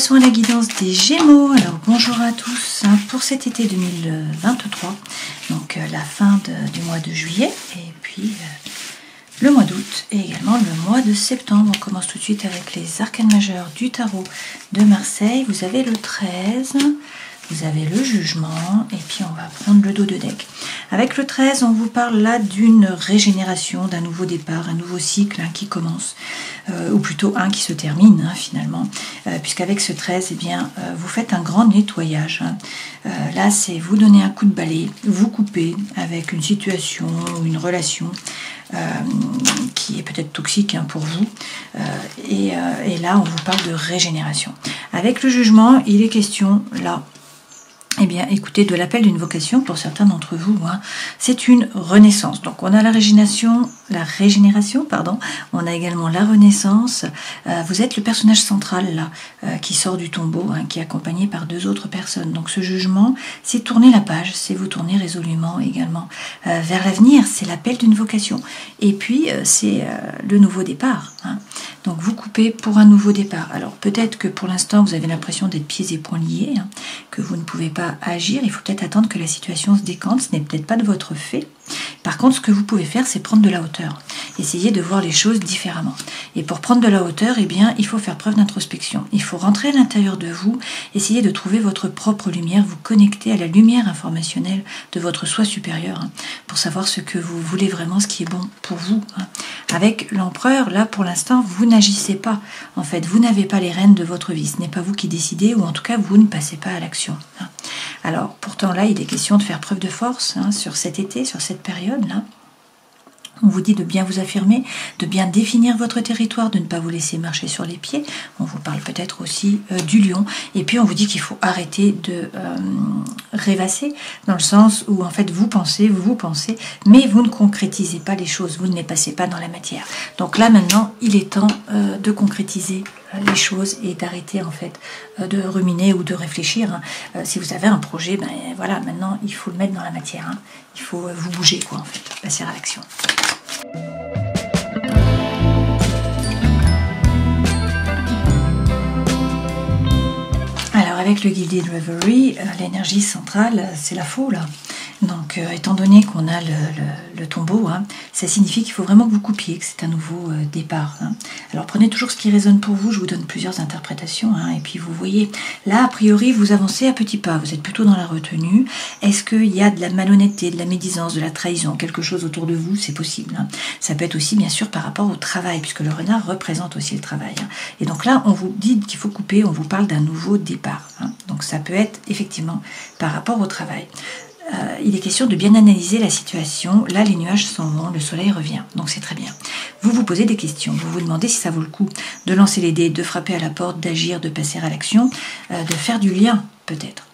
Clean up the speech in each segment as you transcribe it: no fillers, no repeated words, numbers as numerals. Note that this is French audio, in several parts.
passons à la guidance des Gémeaux. Alors bonjour à tous pour cet été 2023, donc la fin du mois de juillet et puis le mois d'août et également le mois de septembre. On commence tout de suite avec les arcanes majeurs du tarot de Marseille. Vous avez le 13, vous avez le jugement et puis on va prendre le dos de deck. Avec le 13, on vous parle là d'une régénération, d'un nouveau départ, un nouveau cycle qui commence, ou plutôt un qui se termine finalement, puisqu'avec ce 13, eh bien, vous faites un grand nettoyage. Là, c'est vous donner un coup de balai, vous couper avec une situation ou une relation qui est peut-être toxique pour vous. Et là, on vous parle de régénération. Avec le jugement, il est question là, eh bien, écoutez, de l'appel d'une vocation pour certains d'entre vous, c'est une renaissance. Donc, on a la régénération, on a également la renaissance. Vous êtes le personnage central là, qui sort du tombeau, qui est accompagné par deux autres personnes. Donc, ce jugement, c'est tourner la page, c'est vous tourner résolument également vers l'avenir. C'est l'appel d'une vocation. Et puis, c'est le nouveau départ. Donc, vous coupez pour un nouveau départ. Alors, peut-être que pour l'instant, vous avez l'impression d'être pieds et poings liés, que vous ne pouvez pas agir, il faut peut-être attendre que la situation se décante, ce n'est peut-être pas de votre fait. Par contre, ce que vous pouvez faire, c'est prendre de la hauteur. Essayez de voir les choses différemment. Et pour prendre de la hauteur, eh bien, il faut faire preuve d'introspection. Il faut rentrer à l'intérieur de vous, essayer de trouver votre propre lumière, vous connecter à la lumière informationnelle de votre soi supérieur, pour savoir ce que vous voulez vraiment, ce qui est bon pour vous. Avec l'empereur, là, pour l'instant, vous n'agissez pas. En fait, vous n'avez pas les rênes de votre vie. Ce n'est pas vous qui décidez, ou en tout cas, vous ne passez pas à l'action. Alors, pourtant, là, il est question de faire preuve de force sur cet été, sur cette période-là. On vous dit de bien vous affirmer, de bien définir votre territoire, de ne pas vous laisser marcher sur les pieds. On vous parle peut-être aussi du lion. Et puis, on vous dit qu'il faut arrêter de rêvasser, dans le sens où, en fait, vous pensez, mais vous ne concrétisez pas les choses, vous ne les passez pas dans la matière. Donc là, maintenant, il est temps de concrétiser les choses et d'arrêter en fait de ruminer ou de réfléchir. Si vous avez un projet, ben voilà, maintenant il faut le mettre dans la matière. Il faut vous bouger quoi en fait, passer à l'action. Alors avec le Gilded Reverie, l'énergie centrale, c'est la faux là. Donc, étant donné qu'on a le tombeau, ça signifie qu'il faut vraiment que vous coupiez, que c'est un nouveau départ. Alors, prenez toujours ce qui résonne pour vous. Je vous donne plusieurs interprétations. Et puis, vous voyez, là, a priori, vous avancez à petits pas. Vous êtes plutôt dans la retenue. Est-ce qu'il y a de la malhonnêteté, de la médisance, de la trahison, quelque chose autour de vous? C'est possible. Ça peut être aussi, bien sûr, par rapport au travail, puisque le renard représente aussi le travail. Et donc là, on vous dit qu'il faut couper. On vous parle d'un nouveau départ. Donc, ça peut être, effectivement, par rapport au travail. Il est question de bien analyser la situation. Là, les nuages s'en vont, le soleil revient, donc c'est très bien. Vous vous posez des questions, vous vous demandez si ça vaut le coup de lancer les dés, de frapper à la porte, d'agir, de passer à l'action, de faire du lien, peut-être,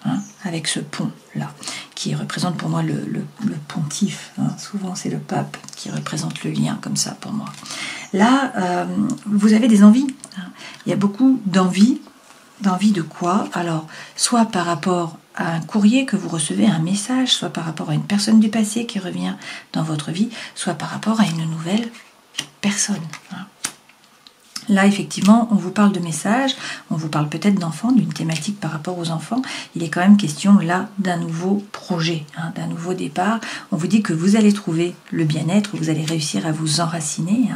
avec ce pont-là, qui représente pour moi le pontife. Souvent, c'est le pape qui représente le lien, comme ça, pour moi. Là, vous avez des envies. Il y a beaucoup d'envies. D'envie de quoi? Alors, soit par rapport à un courrier que vous recevez, un message, soit par rapport à une personne du passé qui revient dans votre vie, soit par rapport à une nouvelle personne. Là, effectivement, on vous parle de messages, on vous parle peut-être d'enfants, d'une thématique par rapport aux enfants. Il est quand même question, là, d'un nouveau projet, d'un nouveau départ. On vous dit que vous allez trouver le bien-être, vous allez réussir à vous enraciner,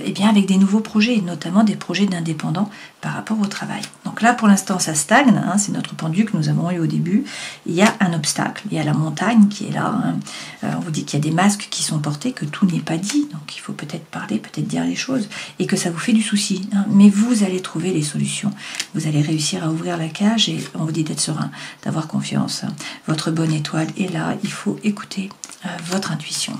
et bien avec des nouveaux projets, notamment des projets d'indépendants par rapport au travail. Donc là, pour l'instant, ça stagne, c'est notre pendu que nous avons eu au début. Il y a un obstacle, il y a la montagne qui est là. On vous dit qu'il y a des masques qui sont portés, que tout n'est pas dit, donc il faut peut-être parler, peut-être dire les choses, et que ça vous fait du souci. Mais vous allez trouver les solutions. Vous allez réussir à ouvrir la cage et on vous dit d'être serein, d'avoir confiance. Votre bonne étoile est là, il faut écouter votre intuition.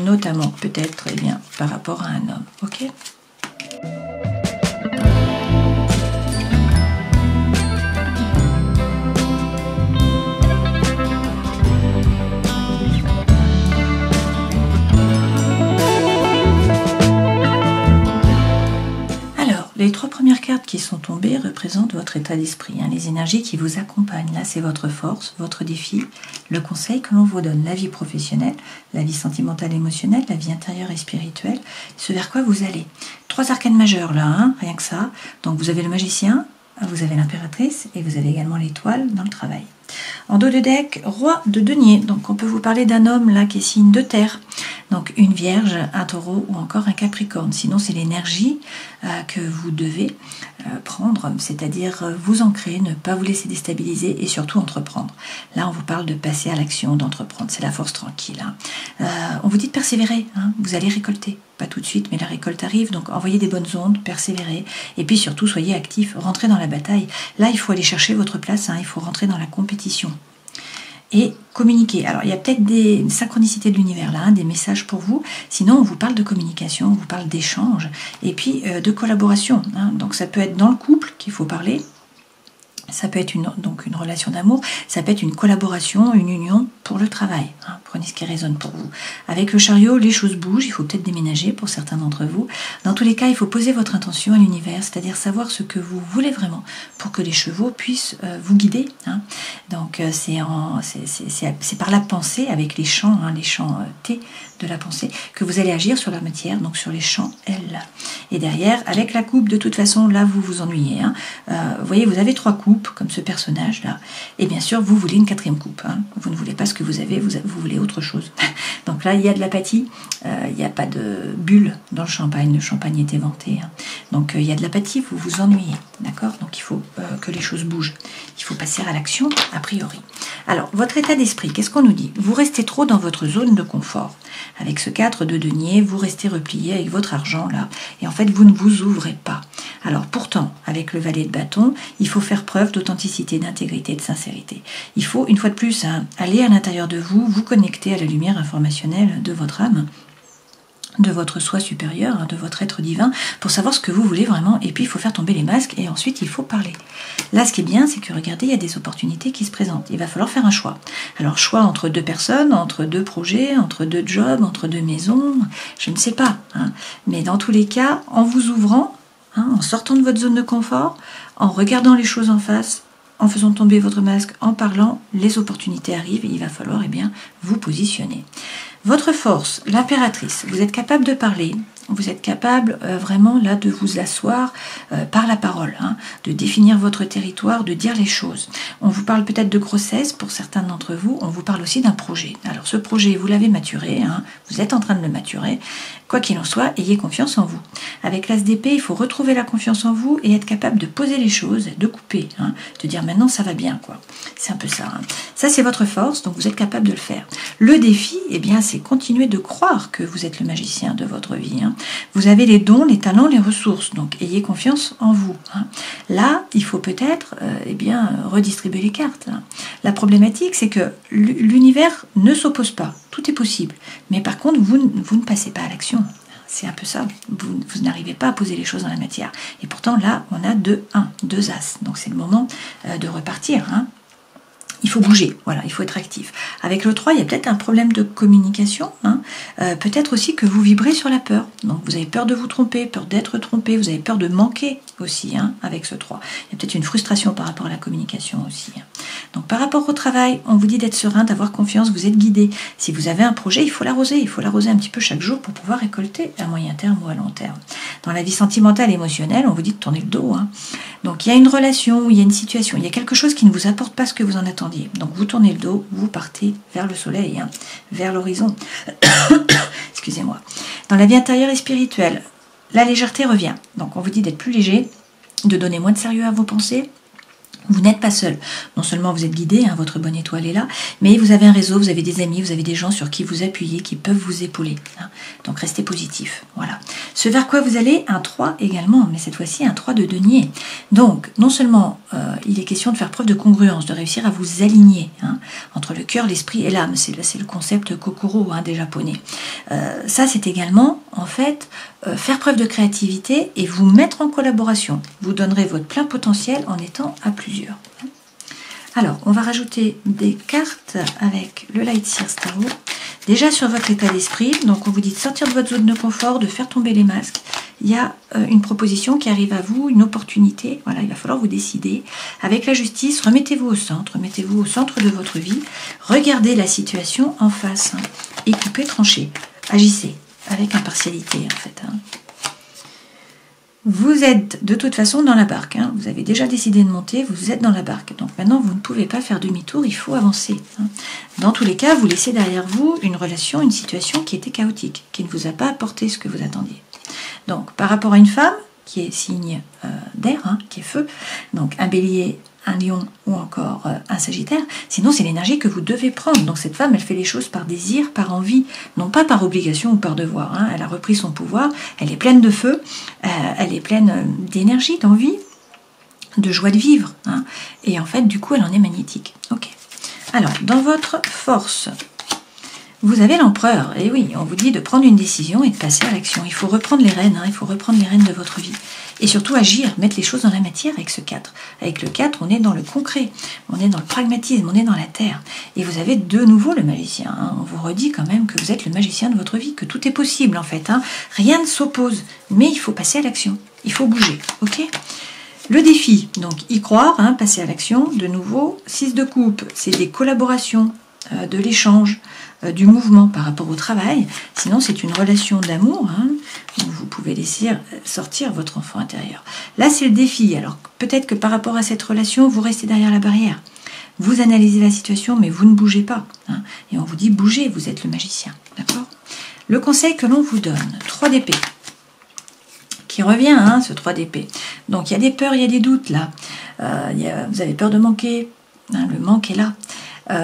Notamment, peut-être, par rapport à un homme. Ok ? Les trois premières cartes cartes qui sont tombées représentent votre état d'esprit, hein, les énergies qui vous accompagnent. Là, c'est votre force, votre défi, le conseil que l'on vous donne, la vie professionnelle, la vie sentimentale, émotionnelle, la vie intérieure et spirituelle, ce vers quoi vous allez. 3 arcanes majeures là, hein, rien que ça. Donc vous avez le magicien, vous avez l'impératrice et vous avez également l'étoile dans le travail. En dos de deck, roi de denier. Donc on peut vous parler d'un homme là qui est signe de terre. Donc une vierge, un taureau ou encore un capricorne. Sinon c'est l'énergie que vous devez prendre, c'est-à-dire vous ancrer, ne pas vous laisser déstabiliser et surtout entreprendre. Là on vous parle de passer à l'action, d'entreprendre. C'est la force tranquille. Hein. On vous dit de persévérer, hein. Vous allez récolter. Pas tout de suite, mais la récolte arrive. Donc envoyez des bonnes ondes, persévérez. Et puis surtout soyez actifs, rentrez dans la bataille. Là il faut aller chercher votre place, hein. Il faut rentrer dans la compétition. Et communiquer. Alors, il y a peut-être des synchronicités de l'univers là, hein, des messages pour vous. Sinon, on vous parle de communication, on vous parle d'échange et puis de collaboration. Hein. Donc, ça peut être dans le couple qu'il faut parler. Ça peut être une relation d'amour, ça peut être une collaboration, une union pour le travail. Hein. Prenez ce qui résonne pour vous. Avec le chariot, les choses bougent, il faut peut-être déménager pour certains d'entre vous. Dans tous les cas, il faut poser votre intention à l'univers, c'est-à-dire savoir ce que vous voulez vraiment pour que les chevaux puissent vous guider. Hein. Donc c'est par la pensée, avec les chants, hein, les chants T de la pensée, que vous allez agir sur la matière, donc sur les champs L. Et derrière, avec la coupe, de toute façon, là, vous vous ennuyez. Hein. Vous voyez, vous avez 3 coupes, comme ce personnage-là. Et bien sûr, vous voulez une 4e coupe. Hein. Vous ne voulez pas ce que vous avez, vous voulez autre chose. Donc là, il y a de l'apathie. Il n'y a pas de bulle dans le champagne. Le champagne est éventé. Hein. Donc, il y a de l'apathie, vous vous ennuyez. D'accord? Donc, il faut que les choses bougent. Il faut passer à l'action, a priori. Alors, votre état d'esprit, qu'est-ce qu'on nous dit? Vous restez trop dans votre zone de confort. Avec ce 4 de denier, vous restez replié avec votre argent là, et en fait vous ne vous ouvrez pas. Alors pourtant, avec le valet de bâton, il faut faire preuve d'authenticité, d'intégrité, de sincérité. Il faut, une fois de plus, hein, aller à l'intérieur de vous, vous connecter à la lumière informationnelle de votre âme, de votre soi supérieur, hein, de votre être divin, pour savoir ce que vous voulez vraiment. Et puis il faut faire tomber les masques et ensuite il faut parler. Là, ce qui est bien, c'est que regardez, il y a des opportunités qui se présentent. Il va falloir faire un choix. Alors choix entre 2 personnes, entre 2 projets, entre 2 jobs, entre 2 maisons, je ne sais pas. Hein. Mais dans tous les cas, en vous ouvrant, hein, en sortant de votre zone de confort, en regardant les choses en face, en faisant tomber votre masque, en parlant, les opportunités arrivent et il va falloir vous positionner. Votre force, l'impératrice, vous êtes capable de parler, vous êtes capable vraiment là de vous asseoir par la parole, hein, de définir votre territoire, de dire les choses. On vous parle peut-être de grossesse pour certains d'entre vous, on vous parle aussi d'un projet. Alors ce projet, vous l'avez maturé, hein, vous êtes en train de le maturer. Quoi qu'il en soit, ayez confiance en vous. Avec l'as d'épée, il faut retrouver la confiance en vous et être capable de poser les choses, de couper, hein, de dire maintenant ça va bien, quoi. C'est un peu ça. Hein. Ça, c'est votre force, donc vous êtes capable de le faire. Le défi, eh bien, c'est continuer de croire que vous êtes le magicien de votre vie. Hein. Vous avez les dons, les talents, les ressources, donc ayez confiance en vous. Hein. Là, il faut peut-être redistribuer les cartes. Hein. La problématique, c'est que l'univers ne s'oppose pas. Tout est possible. Mais par contre, vous ne passez pas à l'action. C'est un peu ça. Vous n'arrivez pas à poser les choses dans la matière. Et pourtant, là, on a 2 as. Donc, c'est le moment de repartir. Hein. Il faut bouger, voilà, il faut être actif. Avec le 3, il y a peut-être un problème de communication. Hein. Peut-être aussi que vous vibrez sur la peur. Donc, vous avez peur de vous tromper, peur d'être trompé. Vous avez peur de manquer aussi, hein, avec ce 3. Il y a peut-être une frustration par rapport à la communication aussi. Hein. Donc, par rapport au travail, on vous dit d'être serein, d'avoir confiance, vous êtes guidé. Si vous avez un projet, il faut l'arroser. Il faut l'arroser un petit peu chaque jour pour pouvoir récolter à moyen terme ou à long terme. Dans la vie sentimentale et émotionnelle, on vous dit de tourner le dos. Hein. Donc, il y a une relation, il y a une situation, il y a quelque chose qui ne vous apporte pas ce que vous en attendiez. Donc vous tournez le dos, vous partez vers le soleil, hein, vers l'horizon. Excusez-moi. Dans la vie intérieure et spirituelle, la légèreté revient. Donc on vous dit d'être plus léger, de donner moins de sérieux à vos pensées. Vous n'êtes pas seul. Non seulement vous êtes guidé, hein, votre bonne étoile est là, mais vous avez un réseau, vous avez des amis, vous avez des gens sur qui vous appuyez, qui peuvent vous épauler. Hein. Donc restez positif. Voilà. Ce vers quoi vous allez, un 3 également, mais cette fois-ci un 3 de denier. Donc, non seulement il est question de faire preuve de congruence, de réussir à vous aligner hein, entre le cœur, l'esprit et l'âme. C'est le concept Kokoro hein, des Japonais. Ça, c'est également, en fait, faire preuve de créativité et vous mettre en collaboration. Vous donnerez votre plein potentiel en étant à plusieurs. Alors, on va rajouter des cartes avec le Light Seer Tarot. Déjà sur votre état d'esprit, donc on vous dit de sortir de votre zone de confort, de faire tomber les masques il y a une proposition qui arrive à vous, une opportunité. Voilà, il va falloir vous décider. Avec la justice, remettez-vous au centre de votre vie. Regardez la situation en face, hein, et coupez, tranchez. Agissez avec impartialité, en fait. Hein. Vous êtes de toute façon dans la barque, hein. Vous avez déjà décidé de monter, vous êtes dans la barque. Donc maintenant, vous ne pouvez pas faire demi-tour, il faut avancer. Hein. Dans tous les cas, vous laissez derrière vous une relation, une situation qui était chaotique, qui ne vous a pas apporté ce que vous attendiez. Donc, par rapport à une femme, qui est signe d'air, hein, qui est feu, donc un bélier, un lion ou encore un sagittaire, sinon c'est l'énergie que vous devez prendre. Donc cette femme, elle fait les choses par désir, par envie, non pas par obligation ou par devoir. Hein. Elle a repris son pouvoir, elle est pleine de feu, elle est pleine d'énergie, d'envie, de joie de vivre. Hein. Et en fait, du coup, elle en est magnétique. Ok. Alors, dans votre force, vous avez l'empereur. Et oui, on vous dit de prendre une décision et de passer à l'action. Il faut reprendre les rênes, hein. Il faut reprendre les rênes de votre vie. Et surtout agir, mettre les choses dans la matière avec ce 4. Avec le 4, on est dans le concret, on est dans le pragmatisme, on est dans la terre. Et vous avez de nouveau le magicien. Hein. On vous redit quand même que vous êtes le magicien de votre vie, que tout est possible en fait. Hein. Rien ne s'oppose, mais il faut passer à l'action. Il faut bouger, ok ? Le défi, donc y croire, hein, passer à l'action. De nouveau, 6 de coupe, c'est des collaborations, de l'échange, du mouvement par rapport au travail. Sinon, c'est une relation d'amour, hein, où vous pouvez laisser sortir votre enfant intérieur. Là, c'est le défi. Alors, peut-être que par rapport à cette relation, vous restez derrière la barrière. Vous analysez la situation, mais vous ne bougez pas. Hein, et on vous dit, bougez, vous êtes le magicien. D'accord ? Le conseil que l'on vous donne, 3 d'épée. Qui revient, hein, ce 3 d'épée. Donc, il y a des peurs, il y a des doutes, là. Vous avez peur de manquer. Hein, le manque est là.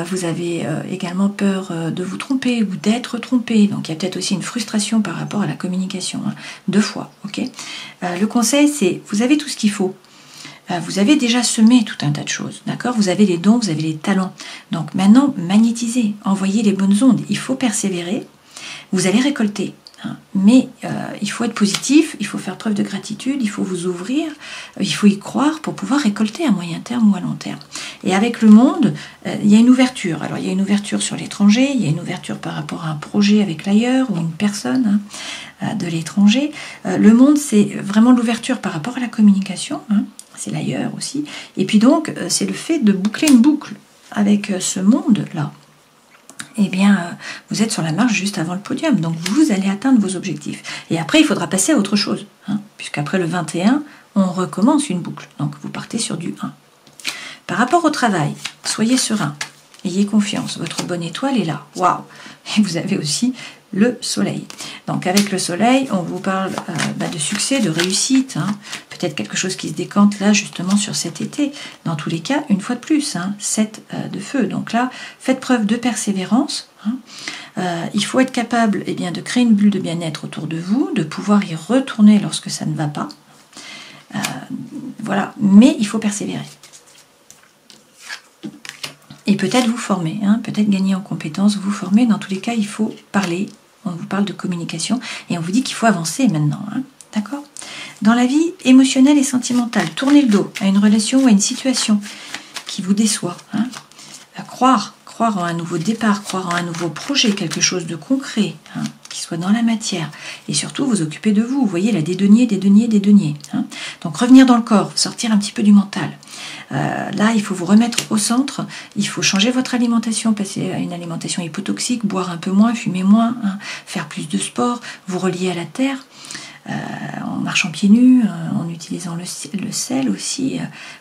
Vous avez également peur de vous tromper ou d'être trompé. Donc il y a peut-être aussi une frustration par rapport à la communication. Hein. 2 fois, ok. Le conseil, c'est, vous avez tout ce qu'il faut. Vous avez déjà semé tout un tas de choses, d'accord ? Vous avez les dons, vous avez les talents. Donc maintenant, magnétisez, envoyez les bonnes ondes. Il faut persévérer. Vous allez récolter. Hein. Mais il faut être positif, il faut faire preuve de gratitude, il faut vous ouvrir, il faut y croire pour pouvoir récolter à moyen terme ou à long terme. Et avec le monde, il y a une ouverture. Alors il y a une ouverture sur l'étranger, il y a une ouverture par rapport à un projet avec l'ailleurs ou une personne, hein, de l'étranger. Le monde, c'est vraiment l'ouverture par rapport à la communication, hein, c'est l'ailleurs aussi. Et puis donc, c'est le fait de boucler une boucle avec ce monde-là. Eh bien, vous êtes sur la marche juste avant le podium. Donc, vous allez atteindre vos objectifs. Et après, il faudra passer à autre chose. Hein, puisqu'après le 21, on recommence une boucle. Donc, vous partez sur du 1. Par rapport au travail, soyez serein. Ayez confiance. Votre bonne étoile est là. Waouh! Et vous avez aussi le soleil. Donc, avec le soleil, on vous parle de succès, de réussite. Hein. Peut-être quelque chose qui se décante là, justement, sur cet été. Dans tous les cas, une fois de plus, hein, 7 de feu. Donc là, faites preuve de persévérance. Hein. Il faut être capable de créer une bulle de bien-être autour de vous, de pouvoir y retourner lorsque ça ne va pas. Voilà, mais il faut persévérer. Et peut-être vous former, hein, peut-être gagner en compétences, vous former. Dans tous les cas, il faut parler. On vous parle de communication et on vous dit qu'il faut avancer maintenant. Hein, d'accord ? Dans la vie émotionnelle et sentimentale, tournez le dos à une relation ou à une situation qui vous déçoit. Hein, croire en un nouveau départ, croire en un nouveau projet, quelque chose de concret, hein, qui soit dans la matière. Et surtout, vous occuper de vous. Vous voyez, la dédenier. Hein. Donc, revenir dans le corps, sortir un petit peu du mental. Là, il faut vous remettre au centre. Il faut changer votre alimentation, passer à une alimentation hypotoxique, boire un peu moins, fumer moins, hein, faire plus de sport, vous relier à la terre. En marchant pieds nus, en utilisant le sel aussi,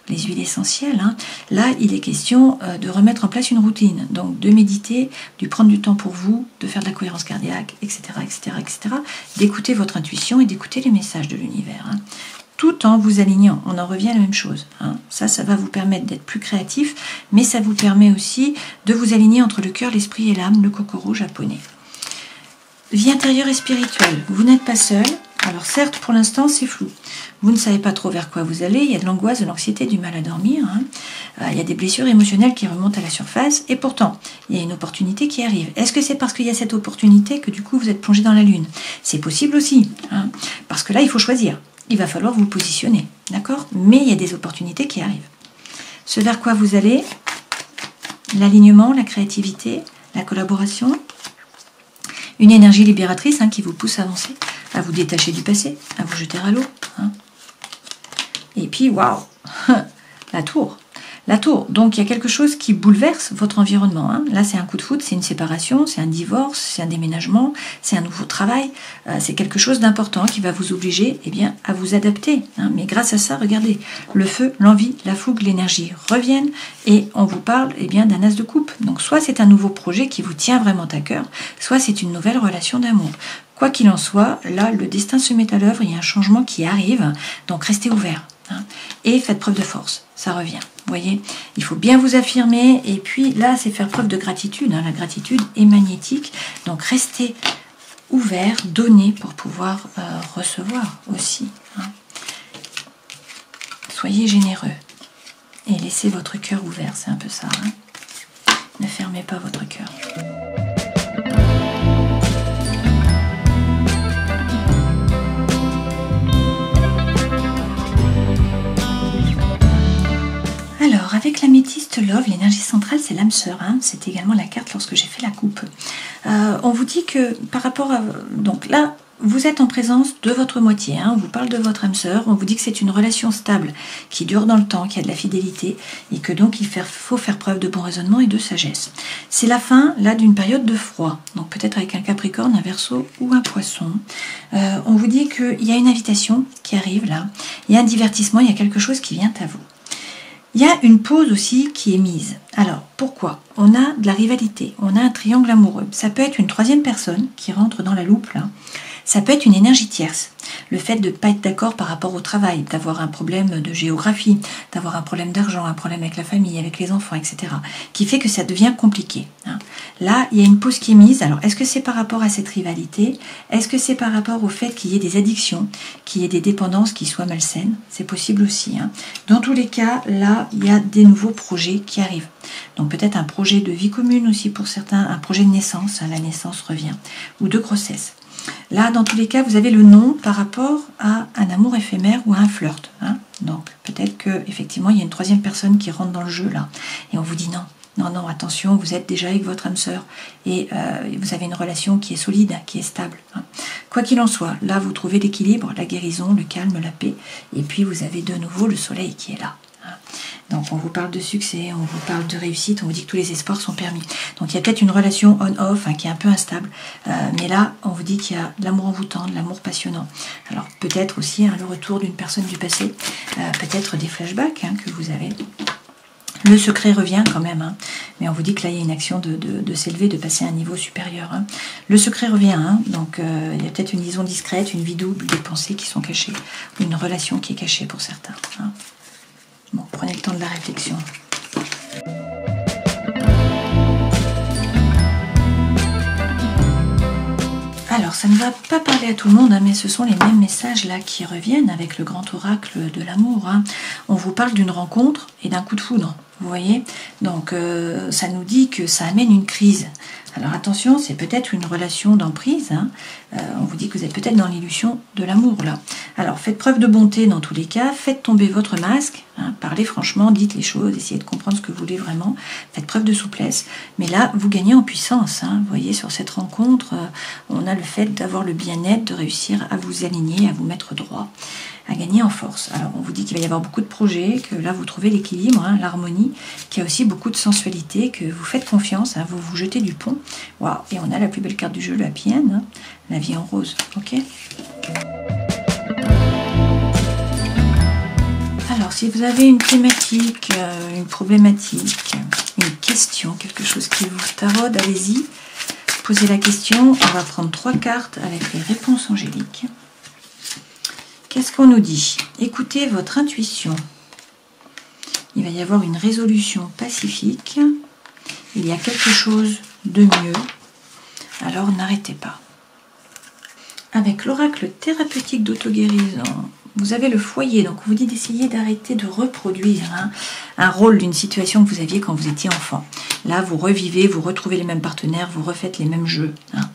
les huiles essentielles. Hein. Là, il est question de remettre en place une routine. Donc, de méditer, de prendre du temps pour vous, de faire de la cohérence cardiaque, etc., d'écouter votre intuition et d'écouter les messages de l'univers. Hein. Tout en vous alignant. On en revient à la même chose. Hein. Ça va vous permettre d'être plus créatif, mais ça vous permet aussi de vous aligner entre le cœur, l'esprit et l'âme, le kokoro japonais. Vie intérieure et spirituelle. Vous n'êtes pas seul. Alors certes, pour l'instant, c'est flou. Vous ne savez pas trop vers quoi vous allez. Il y a de l'angoisse, de l'anxiété, du mal à dormir. Hein. Il y a des blessures émotionnelles qui remontent à la surface. Et pourtant, il y a une opportunité qui arrive. Est-ce que c'est parce qu'il y a cette opportunité que du coup, vous êtes plongé dans la lune? C'est possible aussi. Hein. Parce que là, il faut choisir. Il va falloir vous positionner. D'accord? Mais il y a des opportunités qui arrivent. Ce vers quoi vous allez, l'alignement, la créativité, la collaboration, une énergie libératrice, hein, qui vous pousse à avancer. à vous détacher du passé, à vous jeter à l'eau. Hein. Et puis, waouh, la tour. La tour, donc il y a quelque chose qui bouleverse votre environnement. Hein. Là, c'est un coup de foudre, c'est une séparation, c'est un divorce, c'est un déménagement, c'est un nouveau travail. C'est quelque chose d'important qui va vous obliger à vous adapter. Hein. Mais grâce à ça, regardez, le feu, l'envie, la fougue, l'énergie reviennent et on vous parle d'un as de coupe. Donc soit c'est un nouveau projet qui vous tient vraiment à cœur, soit c'est une nouvelle relation d'amour. Quoi qu'il en soit, là, le destin se met à l'œuvre, il y a un changement qui arrive, donc restez ouverts. Hein. Et faites preuve de force, ça revient. Vous voyez, il faut bien vous affirmer. Et puis là, c'est faire preuve de gratitude. Hein. La gratitude est magnétique. Donc restez ouverts, donnez pour pouvoir recevoir aussi. Hein. Soyez généreux et laissez votre cœur ouvert. C'est un peu ça. Hein. Ne fermez pas votre cœur. Alors, avec l'améthyste Love, l'énergie centrale, c'est l'âme sœur. Hein. C'est également la carte lorsque j'ai fait la coupe. On vous dit que par rapport à... Donc là, vous êtes en présence de votre moitié. Hein. On vous parle de votre âme sœur. On vous dit que c'est une relation stable, qui dure dans le temps, qui a de la fidélité, et que donc il faut faire preuve de bon raisonnement et de sagesse. C'est la fin, là, d'une période de froid. Donc peut-être avec un Capricorne, un Verseau ou un Poisson. On vous dit qu'il y a une invitation qui arrive là. Il y a un divertissement, il y a quelque chose qui vient à vous. Il y a une pause aussi qui est mise. Alors, pourquoi? On a de la rivalité, on a un triangle amoureux. Ça peut être une troisième personne qui rentre dans la loupe, là. Ça peut être une énergie tierce. Le fait de ne pas être d'accord par rapport au travail, d'avoir un problème de géographie, d'avoir un problème d'argent, un problème avec la famille, avec les enfants, etc. Qui fait que ça devient compliqué. Hein. Là, il y a une pause qui est mise. Alors, est-ce que c'est par rapport à cette rivalité? Est-ce que c'est par rapport au fait qu'il y ait des addictions, qu'il y ait des dépendances qui soient malsaines? C'est possible aussi. Hein. Dans tous les cas, là, il y a des nouveaux projets qui arrivent. Donc peut-être un projet de vie commune aussi pour certains, un projet de naissance, hein, la naissance revient, ou de grossesse. Là, dans tous les cas, vous avez le non par rapport à un amour éphémère ou à un flirt. Hein. Donc, peut-être qu'effectivement, il y a une troisième personne qui rentre dans le jeu, là. Et on vous dit non. Non, non, attention, vous êtes déjà avec votre âme sœur. Et vous avez une relation qui est solide, qui est stable. Hein. Quoi qu'il en soit, là, vous trouvez l'équilibre, la guérison, le calme, la paix. Et puis, vous avez de nouveau le soleil qui est là. Hein. Donc on vous parle de succès, on vous parle de réussite, on vous dit que tous les espoirs sont permis. Donc il y a peut-être une relation on-off qui est un peu instable, mais là on vous dit qu'il y a de l'amour envoûtant, de l'amour passionnant. Alors peut-être aussi le retour d'une personne du passé, peut-être des flashbacks que vous avez. Le secret revient quand même, hein. Mais on vous dit que là il y a une action de s'élever, de passer à un niveau supérieur. Hein. Le secret revient, hein. Donc il y a peut-être une liaison discrète, une vie double, des pensées qui sont cachées, ou une relation qui est cachée pour certains. Hein. Bon, prenez le temps de la réflexion. Alors, ça ne va pas parler à tout le monde, hein, mais ce sont les mêmes messages là qui reviennent avec le grand oracle de l'amour. Hein. On vous parle d'une rencontre et d'un coup de foudre, vous voyez. Donc, ça nous dit que ça amène une crise. Alors attention, c'est peut-être une relation d'emprise. Hein. On vous dit que vous êtes peut-être dans l'illusion de l'amour là. Alors faites preuve de bonté dans tous les cas, faites tomber votre masque, hein, parlez franchement, dites les choses, essayez de comprendre ce que vous voulez vraiment, faites preuve de souplesse. Mais là, vous gagnez en puissance. Hein. Vous voyez, sur cette rencontre, on a le fait d'avoir le bien-être, de réussir à vous aligner, à vous mettre droit, à gagner en force. Alors on vous dit qu'il va y avoir beaucoup de projets, que là vous trouvez l'équilibre, hein, l'harmonie, qu'il y a aussi beaucoup de sensualité, que vous faites confiance, hein, vous vous jetez du pont. Wow. Et on a la plus belle carte du jeu, la Happy End, hein, la vie en rose. Ok. Alors si vous avez une thématique, une problématique, une question, quelque chose qui vous taraude, allez-y, posez la question. On va prendre 3 cartes avec les réponses angéliques. Qu'est-ce qu'on nous dit? Écoutez votre intuition. Il va y avoir une résolution pacifique. Il y a quelque chose de mieux. Alors n'arrêtez pas. Avec l'oracle thérapeutique d'auto-guérison, vous avez le foyer. Donc on vous dit d'essayer d'arrêter de reproduire un rôle d'une situation que vous aviez quand vous étiez enfant. Là, vous revivez, vous retrouvez les mêmes partenaires, vous refaites les mêmes jeux. Hein.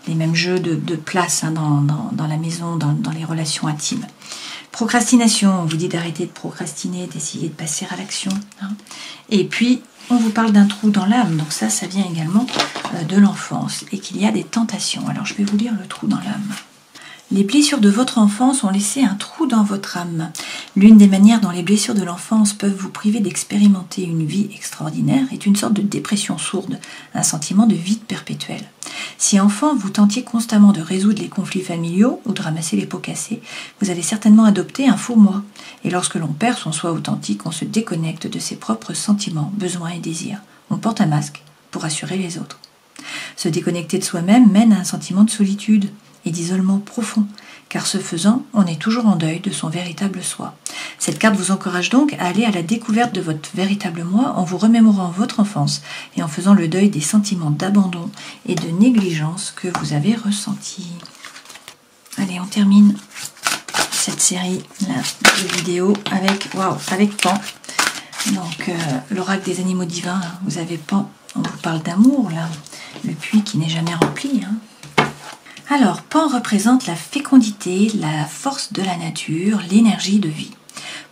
Les mêmes jeux de place hein, dans la maison, dans les relations intimes. Procrastination, on vous dit d'arrêter de procrastiner, d'essayer de passer à l'action. Hein. Et puis, on vous parle d'un trou dans l'âme, donc ça vient également de l'enfance, et qu'il y a des tentations. Alors, je vais vous lire le trou dans l'âme. Les blessures de votre enfance ont laissé un trou dans votre âme. L'une des manières dont les blessures de l'enfance peuvent vous priver d'expérimenter une vie extraordinaire est une sorte de dépression sourde, un sentiment de vide perpétuel. Si enfant, vous tentiez constamment de résoudre les conflits familiaux ou de ramasser les pots cassés, vous avez certainement adopté un faux moi. Et lorsque l'on perd son soi authentique, on se déconnecte de ses propres sentiments, besoins et désirs. On porte un masque pour assurer les autres. Se déconnecter de soi-même mène à un sentiment de solitude et d'isolement profond, car ce faisant, on est toujours en deuil de son véritable soi. Cette carte vous encourage donc à aller à la découverte de votre véritable moi en vous remémorant votre enfance et en faisant le deuil des sentiments d'abandon et de négligence que vous avez ressentis. Allez, on termine cette série là, de vidéos avec Pan. Donc, l'oracle des animaux divins, hein, vous avez Pan, on vous parle d'amour là, le puits qui n'est jamais rempli, hein. Alors, Pan représente la fécondité, la force de la nature, l'énergie de vie.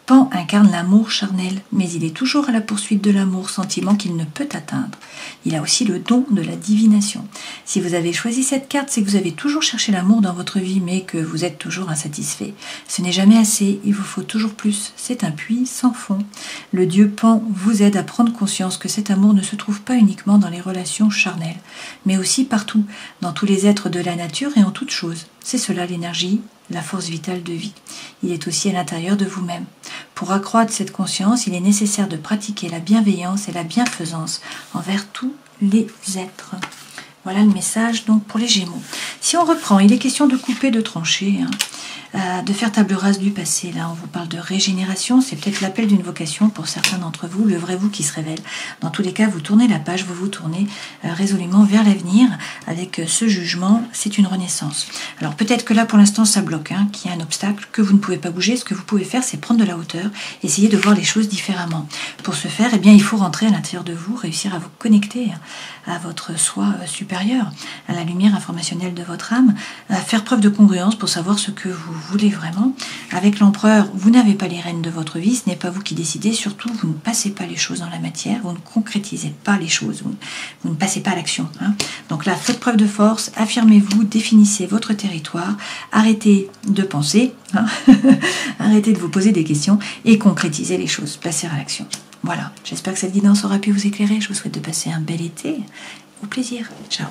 Pan incarne l'amour charnel, mais il est toujours à la poursuite de l'amour, sentiment qu'il ne peut atteindre. Il a aussi le don de la divination. Si vous avez choisi cette carte, c'est que vous avez toujours cherché l'amour dans votre vie, mais que vous êtes toujours insatisfait. Ce n'est jamais assez, il vous faut toujours plus. C'est un puits sans fond. Le dieu Pan vous aide à prendre conscience que cet amour ne se trouve pas uniquement dans les relations charnelles, mais aussi partout, dans tous les êtres de la nature et en toutes choses. C'est cela l'énergie, la force vitale de vie. Il est aussi à l'intérieur de vous-même. Pour accroître cette conscience, il est nécessaire de pratiquer la bienveillance et la bienfaisance envers tous les êtres. Voilà le message donc pour les Gémeaux. Si on reprend, il est question de couper, de trancher, de faire table rase du passé. Là, on vous parle de régénération. C'est peut-être l'appel d'une vocation pour certains d'entre vous, le vrai vous qui se révèle. Dans tous les cas, vous tournez la page, vous vous tournez résolument vers l'avenir avec ce jugement. C'est une renaissance. Alors peut-être que là, pour l'instant, ça bloque, qu'il y a un obstacle, que vous ne pouvez pas bouger. Ce que vous pouvez faire, c'est prendre de la hauteur, essayer de voir les choses différemment. Pour ce faire, eh bien, il faut rentrer à l'intérieur de vous, réussir à vous connecter à votre soi supérieur, à la lumière informationnelle de votre âme, à faire preuve de congruence pour savoir ce que vous voulez vraiment. Avec l'empereur, vous n'avez pas les rênes de votre vie, ce n'est pas vous qui décidez, surtout vous ne passez pas les choses dans la matière, vous ne concrétisez pas les choses, vous ne passez pas à l'action. Donc là, faites preuve de force, affirmez-vous, définissez votre territoire, arrêtez de penser, arrêtez de vous poser des questions et concrétisez les choses, passez à l'action. Voilà, j'espère que cette guidance aura pu vous éclairer, je vous souhaite de passer un bel été, au plaisir, ciao.